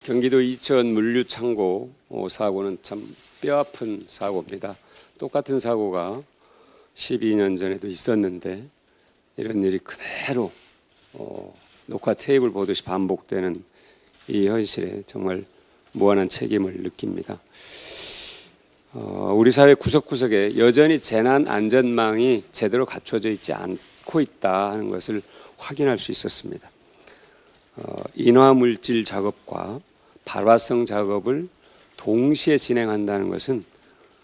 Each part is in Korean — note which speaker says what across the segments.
Speaker 1: 경기도 이천 물류창고 사고는 참 뼈아픈 사고입니다. 똑같은 사고가 12년 전에도 있었는데 이런 일이 그대로 녹화 테이프를 보듯이 반복되는 이 현실에 정말 무한한 책임을 느낍니다. 우리 사회 구석구석에 여전히 재난 안전망이 제대로 갖춰져 있지 않고 있다는 것을 확인할 수 있었습니다. 인화 물질 작업과 발화성 작업을 동시에 진행한다는 것은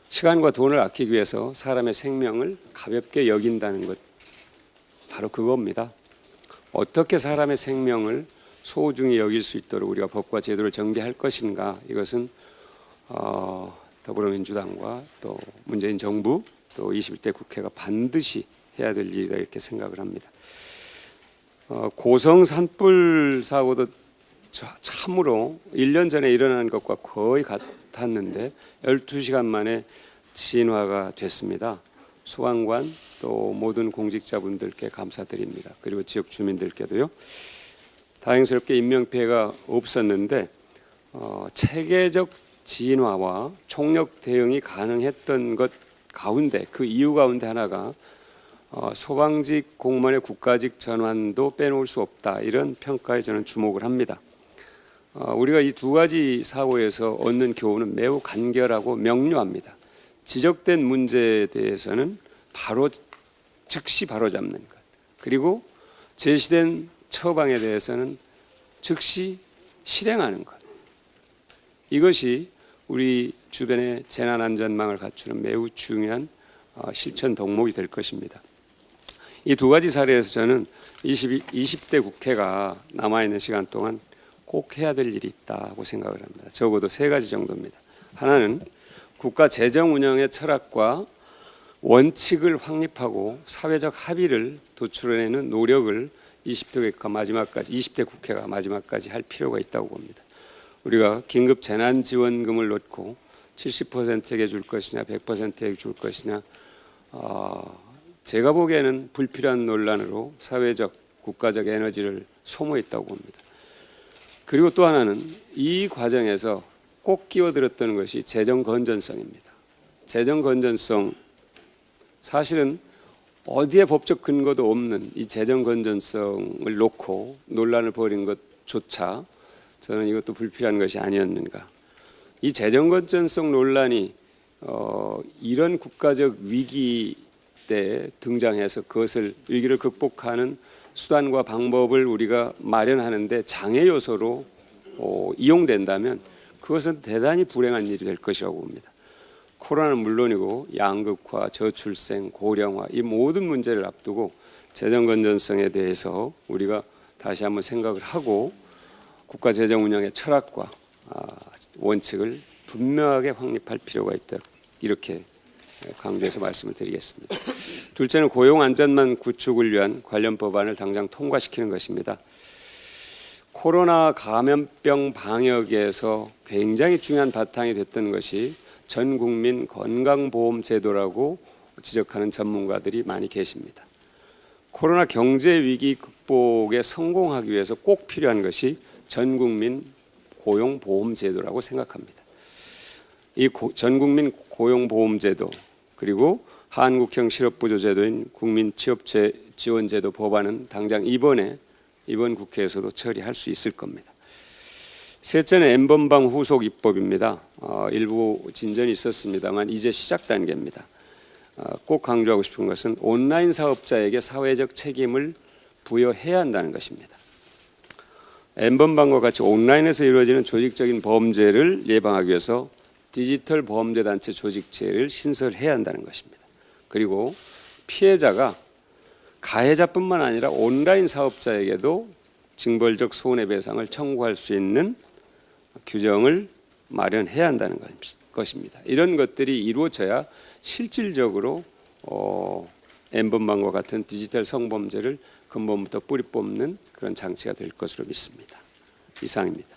Speaker 1: 시간과 돈을 아끼기 위해서 사람의 생명을 가볍게 여긴다는 것, 바로 그겁니다. 어떻게 사람의 생명을 소중히 여길 수 있도록 우리가 법과 제도를 정비할 것인가, 이것은 더불어민주당과 또 문재인 정부 또 21대 국회가 반드시 해야 될 일이다, 이렇게 생각을 합니다. 고성 산불 사고도 참으로 1년 전에 일어난 것과 거의 같았는데 12시간 만에 진화가 됐습니다. 소방관 또 모든 공직자분들께 감사드립니다. 그리고 지역 주민들께도요. 다행스럽게 인명피해가 없었는데 체계적 진화와 총력 대응이 가능했던 것 가운데, 그 이유 가운데 하나가 소방직 공무원의 국가직 전환도 빼놓을 수 없다, 이런 평가에 저는 주목을 합니다. 우리가 이 두 가지 사고에서 얻는 교훈은 매우 간결하고 명료합니다. 지적된 문제에 대해서는 즉시 바로잡는 것, 그리고 제시된 처방에 대해서는 즉시 실행하는 것, 이것이 우리 주변의 재난안전망을 갖추는 매우 중요한 실천 덕목이 될 것입니다. 이 두 가지 사례에서 저는 20대 국회가 남아있는 시간 동안 꼭 해야 될 일이 있다고 생각을 합니다. 적어도 세 가지 정도입니다. 하나는 국가 재정 운영의 철학과 원칙을 확립하고 사회적 합의를 도출해내는 노력을 20대 국회가 마지막까지 할 필요가 있다고 봅니다. 우리가 긴급 재난지원금을 놓고 70%에게 줄 것이냐 100%에게 줄 것이냐, 제가 보기에는 불필요한 논란으로 사회적 국가적 에너지를 소모했다고 봅니다. 그리고 또 하나는 이 과정에서 꼭 끼어들었던 것이 재정 건전성입니다. 재정 건전성, 사실은 어디에 법적 근거도 없는 이 재정 건전성을 놓고 논란을 벌인 것조차 저는 이것도 불필요한 것이 아니었는가. 이 재정 건전성 논란이 이런 국가적 위기 때 등장해서 그것을 위기를 극복하는 수단과 방법을 우리가 마련하는데 장애 요소로 이용된다면 그것은 대단히 불행한 일이 될 것이라고 봅니다. 코로나는 물론이고 양극화, 저출생, 고령화, 이 모든 문제를 앞두고 재정 건전성에 대해서 우리가 다시 한번 생각을 하고 국가 재정 운영의 철학과 원칙을 분명하게 확립할 필요가 있다, 이렇게 강조해서 말씀을 드리겠습니다. 둘째는 고용 안전망 구축을 위한 관련 법안을 당장 통과시키는 것입니다. 코로나 감염병 방역에서 굉장히 중요한 바탕이 됐던 것이 전 국민 건강보험 제도라고 지적하는 전문가들이 많이 계십니다. 코로나 경제 위기 극복에 성공하기 위해서 꼭 필요한 것이 전 국민 고용보험 제도라고 생각합니다. 이 전 국민 고용보험 제도, 그리고 한국형 실업보조제도인 국민취업지원제도 법안은 당장 이번 국회에서도 처리할 수 있을 겁니다. 셋째는 N번방 후속 입법입니다. 일부 진전이 있었습니다만 이제 시작 단계입니다. 꼭 강조하고 싶은 것은 온라인 사업자에게 사회적 책임을 부여해야 한다는 것입니다. N번방과 같이 온라인에서 이루어지는 조직적인 범죄를 예방하기 위해서 디지털 범죄단체 조직체를 신설해야 한다는 것입니다. 그리고 피해자가 가해자뿐만 아니라 온라인 사업자에게도 징벌적 손해배상을 청구할 수 있는 규정을 마련해야 한다는 것입니다. 이런 것들이 이루어져야 실질적으로 N번방과 같은 디지털 성범죄를 근본부터 뿌리 뽑는 그런 장치가 될 것으로 믿습니다. 이상입니다.